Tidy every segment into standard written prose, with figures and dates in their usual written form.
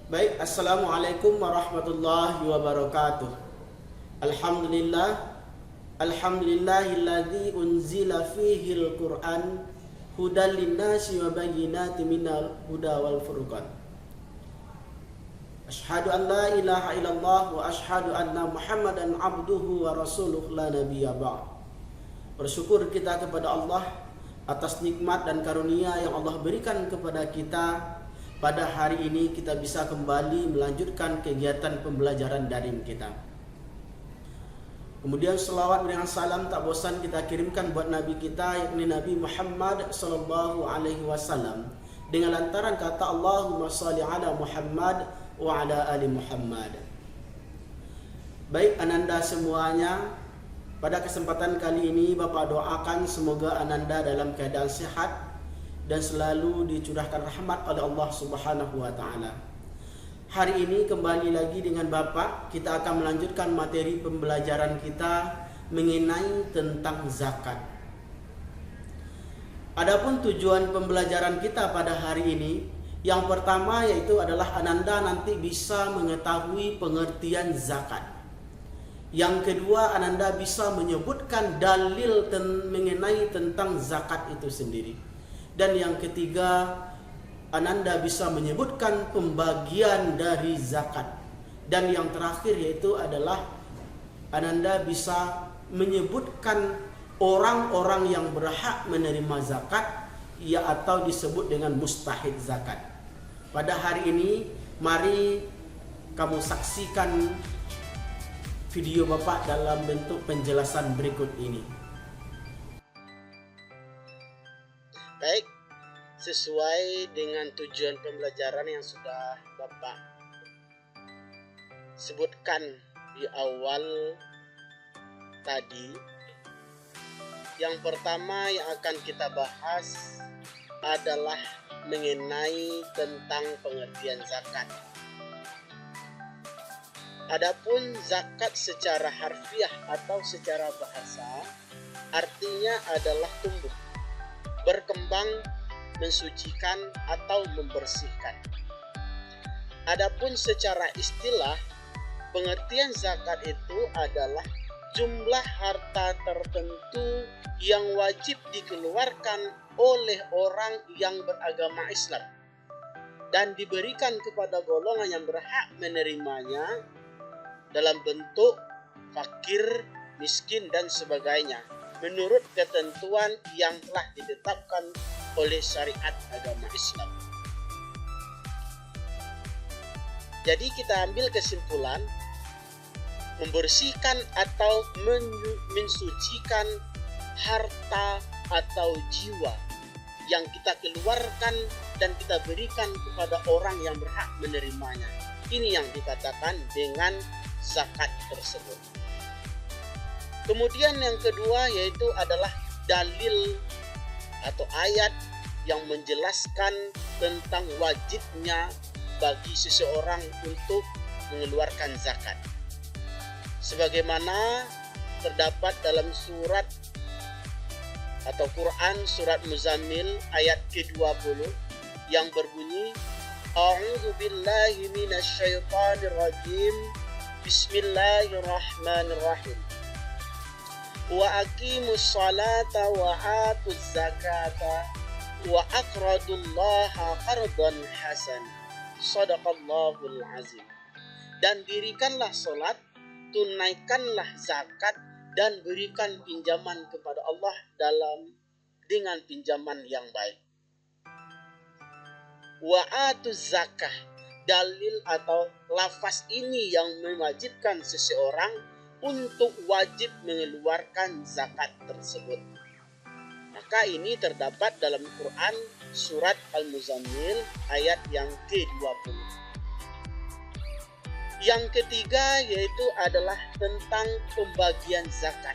Baik, Assalamualaikum warahmatullahi wabarakatuh. Alhamdulillah, Alhamdulillahilladzi unzila fihil Qur'an hudan linnasi wa bayyinatin minal huda wal furqan. Asyhadu an la ilaha illallah wa asyhadu anna Muhammadan abduhu wa rasuluh la nabiyya ba'd. Bersyukur kita kepada Allah atas nikmat dan karunia yang Allah berikan kepada kita. Pada hari ini kita bisa kembali melanjutkan kegiatan pembelajaran daring kita. Kemudian selawat dengan salam tak bosan kita kirimkan buat Nabi kita, yakni Nabi Muhammad sallallahu alaihi wasallam, dengan lantaran kata Allahumma shalli ala Muhammad wa ala ali Muhammad. Baik Ananda semuanya, pada kesempatan kali ini Bapak doakan semoga Ananda dalam keadaan sehat dan selalu dicurahkan rahmat oleh Allah Subhanahu wa taala. Hari ini kembali lagi dengan Bapak, kita akan melanjutkan materi pembelajaran kita mengenai tentang zakat. Adapun tujuan pembelajaran kita pada hari ini, yang pertama yaitu adalah Ananda nanti bisa mengetahui pengertian zakat. Yang kedua, Ananda bisa menyebutkan dalil mengenai tentang zakat itu sendiri. Dan yang ketiga, Ananda bisa menyebutkan pembagian dari zakat. Dan yang terakhir yaitu adalah Ananda bisa menyebutkan orang-orang yang berhak menerima zakat, ya atau disebut dengan mustahik zakat. Pada hari ini, mari kamu saksikan video Bapak dalam bentuk penjelasan berikut ini. Baik, sesuai dengan tujuan pembelajaran yang sudah Bapak sebutkan di awal tadi, yang pertama yang akan kita bahas adalah mengenai tentang pengertian zakat. Adapun zakat secara harfiah atau secara bahasa artinya adalah tumbuh, berkembang, mensucikan atau membersihkan. Adapun secara istilah, pengertian zakat itu adalah jumlah harta tertentu yang wajib dikeluarkan oleh orang yang beragama Islam dan diberikan kepada golongan yang berhak menerimanya dalam bentuk fakir, miskin dan sebagainya, menurut ketentuan yang telah ditetapkan oleh syariat agama Islam. Jadi kita ambil kesimpulan, membersihkan atau mensucikan harta atau jiwa yang kita keluarkan dan kita berikan kepada orang yang berhak menerimanya. Ini yang dikatakan dengan zakat tersebut. Kemudian yang kedua yaitu adalah dalil atau ayat yang menjelaskan tentang wajibnya bagi seseorang untuk mengeluarkan zakat. Sebagaimana terdapat dalam surat atau Quran surat Muzammil ayat ke-20 yang berbunyi, A'udzu billahi minasyaitonir rajim. Bismillahirrahmanirrahim. Wa aqimus salata wa atuz zakata wa aqradullaha qardan hasan. Shadaqallahul azim. Dan dirikanlah salat, tunaikanlah zakat dan berikan pinjaman kepada Allah dengan pinjaman yang baik. Wa atuz zakah, dalil atau lafaz ini yang mewajibkan seseorang untuk wajib mengeluarkan zakat tersebut. Maka ini terdapat dalam Quran surat Al-Muzammil ayat yang ke-20. Yang ketiga yaitu adalah tentang pembagian zakat.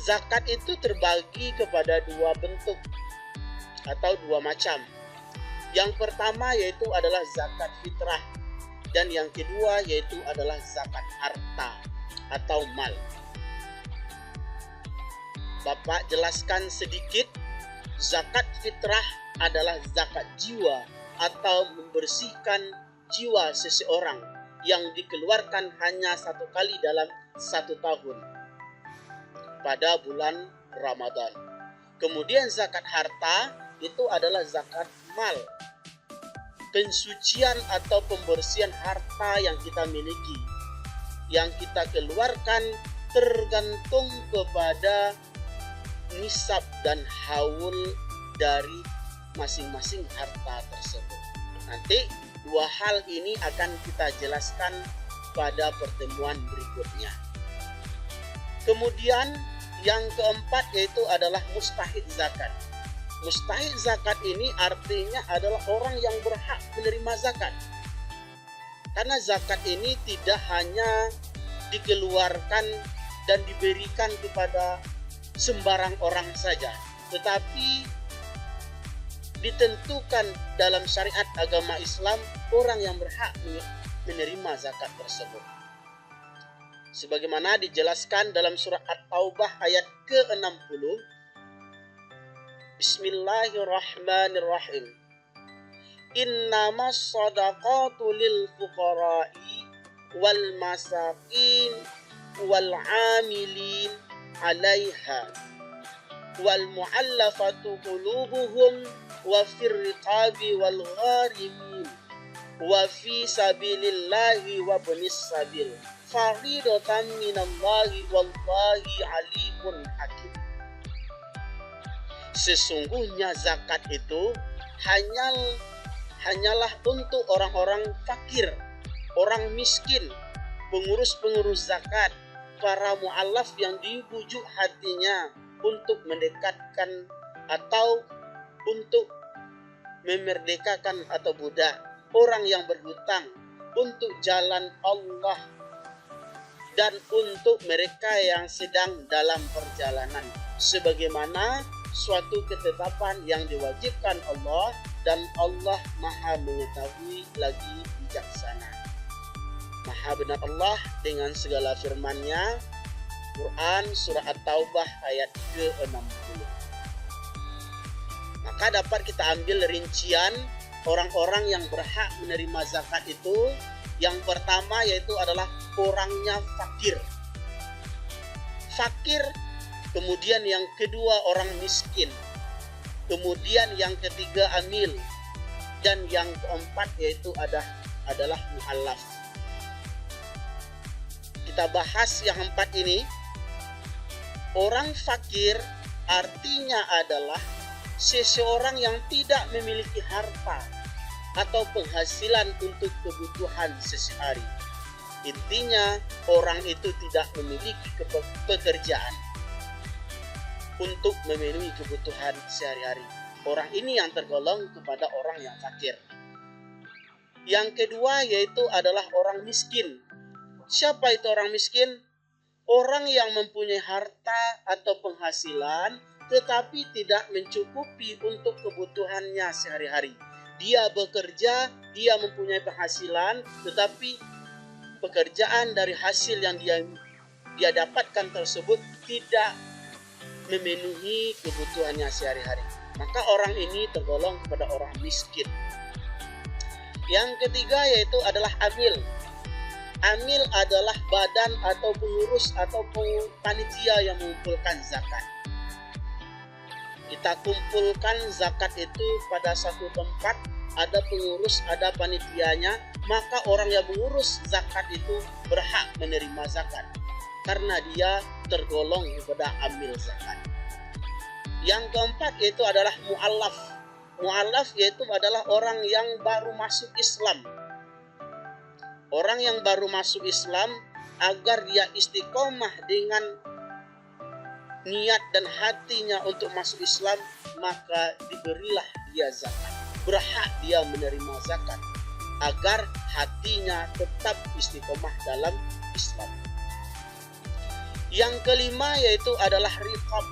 Zakat itu terbagi kepada dua bentuk atau dua macam. Yang pertama yaitu adalah zakat fitrah, dan yang kedua yaitu adalah zakat harta atau mal. Bapak jelaskan sedikit. Zakat fitrah adalah zakat jiwa atau membersihkan jiwa seseorang yang dikeluarkan hanya 1 kali dalam 1 tahun pada bulan Ramadan. Kemudian zakat harta itu adalah zakat mal, pensucian atau pembersihan harta yang kita miliki, yang kita keluarkan tergantung kepada nisab dan haul dari masing-masing harta tersebut. Nanti 2 hal ini akan kita jelaskan pada pertemuan berikutnya. Kemudian yang keempat yaitu adalah mustahik zakat. Mustahik zakat ini artinya adalah orang yang berhak menerima zakat. Karena zakat ini tidak hanya dikeluarkan dan diberikan kepada sembarang orang saja, tetapi ditentukan dalam syariat agama Islam orang yang berhak menerima zakat tersebut. Sebagaimana dijelaskan dalam surah At-Taubah ayat ke-60. Bismillahirrahmanirrahim. Innamas shadaqatu lil fuqara'i wal masakin wal 'amilin 'alaiha wal mu'allafatu qulubuhum wa fir riqabi wal gharimin wa fi sabilillahi wa ibnis sabil faridatan minallahi wallahi alimun hakim. Sesungguhnya zakat itu hanyalah untuk orang-orang fakir, orang miskin, pengurus-pengurus zakat, para mu'allaf yang dibujuk hatinya untuk mendekatkan atau untuk memerdekakan atau budak, orang yang berhutang untuk jalan Allah, dan untuk mereka yang sedang dalam perjalanan, sebagaimana suatu ketetapan yang diwajibkan Allah, dan Allah Maha mengetahui lagi bijaksana. Maha benar Allah dengan segala firman-Nya. Quran surah At-Taubah ayat ke-60. Maka dapat kita ambil rincian orang-orang yang berhak menerima zakat itu. Yang pertama yaitu adalah orangnya fakir. Fakir, kemudian yang kedua orang miskin, kemudian yang ketiga amil, dan yang keempat yaitu adalah mu'allaf. Kita bahas yang 4 ini. Orang fakir artinya adalah seseorang yang tidak memiliki harta atau penghasilan untuk kebutuhan sehari-hari. Intinya orang itu tidak memiliki pekerjaan untuk memenuhi kebutuhan sehari-hari. Orang ini yang tergolong kepada orang yang fakir. Yang kedua yaitu adalah orang miskin. Siapa itu orang miskin? Orang yang mempunyai harta atau penghasilan tetapi tidak mencukupi untuk kebutuhannya sehari-hari. Dia bekerja, dia mempunyai penghasilan, tetapi pekerjaan dari hasil yang dia dapatkan tersebut tidak memenuhi kebutuhannya sehari-hari. Maka orang ini tergolong kepada orang miskin. Yang ketiga yaitu adalah amil. Amil adalah badan atau pengurus atau panitia yang mengumpulkan zakat. Kita kumpulkan zakat itu pada satu tempat, ada pengurus, ada panitianya, maka orang yang mengurus zakat itu berhak menerima zakat karena dia tergolong kepada amil zakat. Yang keempat yaitu adalah mu'allaf. Mu'allaf yaitu adalah orang yang baru masuk Islam. Orang yang baru masuk Islam, agar dia istiqomah dengan niat dan hatinya untuk masuk Islam, maka diberilah dia zakat. Berhak dia menerima zakat agar hatinya tetap istiqomah dalam Islam. Yang kelima yaitu adalah riqab,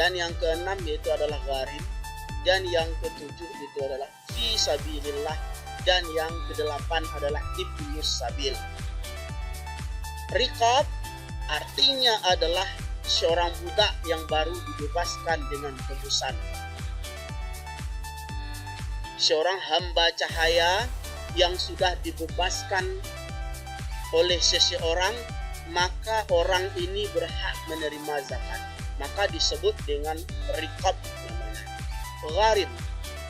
dan yang keenam yaitu adalah gharim, dan yang ketujuh itu adalah fi sabilillah, dan yang kedelapan adalah ibnus sabil. Riqab artinya adalah seorang budak yang baru dibebaskan dengan tebusan. seorang hamba cahaya yang sudah dibebaskan oleh seseorang, maka orang ini berhak menerima zakat. Maka disebut dengan riqab namanya. Gharim.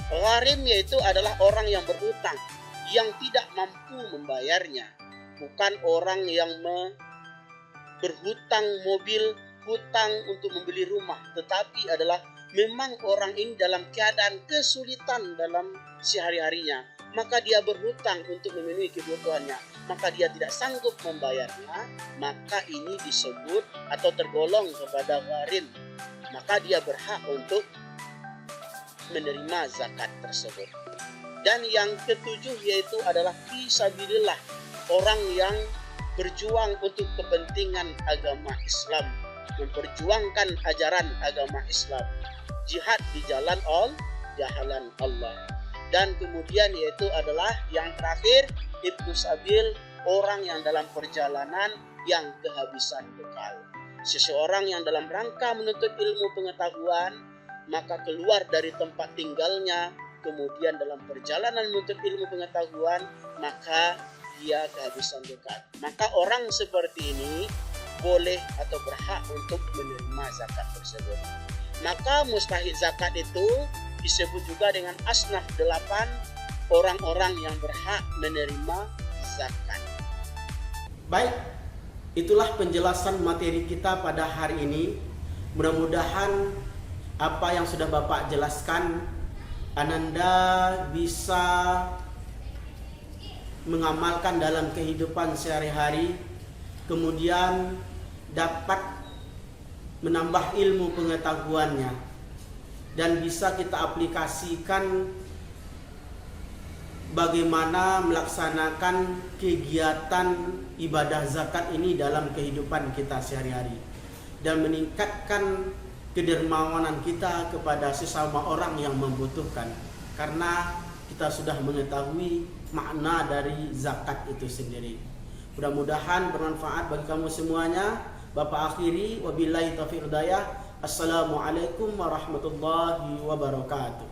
Gharim yaitu adalah orang yang berhutang, yang tidak mampu membayarnya. Bukan orang yang berhutang mobil, hutang untuk membeli rumah, tetapi adalah memang orang ini dalam keadaan kesulitan dalam sehari-harinya, maka dia berhutang untuk memenuhi kebutuhannya, maka dia tidak sanggup membayarnya, maka ini disebut atau tergolong kepada gharim, maka dia berhak untuk menerima zakat tersebut. Dan yang ketujuh yaitu adalah fisabilillah, orang yang berjuang untuk kepentingan agama Islam, memperjuangkan ajaran agama Islam, jihad di jalan Allah. Dan kemudian yaitu adalah yang terakhir, ibnu sabil, orang yang dalam perjalanan yang kehabisan bekal. Seseorang yang dalam rangka menuntut ilmu pengetahuan, maka keluar dari tempat tinggalnya, kemudian dalam perjalanan menuntut ilmu pengetahuan, maka dia kehabisan bekal. Maka orang seperti ini boleh atau berhak untuk menerima zakat tersebut. Maka mustahik zakat itu disebut juga dengan asnaf 8 orang-orang yang berhak menerima zakat. Baik, itulah penjelasan materi kita pada hari ini. Mudah-mudahan apa yang sudah Bapak jelaskan, Ananda bisa mengamalkan dalam kehidupan sehari-hari, kemudian dapat menambah ilmu pengetahuannya dan bisa kita aplikasikan bagaimana melaksanakan kegiatan ibadah zakat ini dalam kehidupan kita sehari-hari dan meningkatkan kedermawanan kita kepada sesama orang yang membutuhkan, karena kita sudah mengetahui makna dari zakat itu sendiri. Mudah-mudahan bermanfaat bagi kamu semuanya. Bapak akhiri, wabillahi taufiq hidayah. Assalamualaikum warahmatullahi wabarakatuh.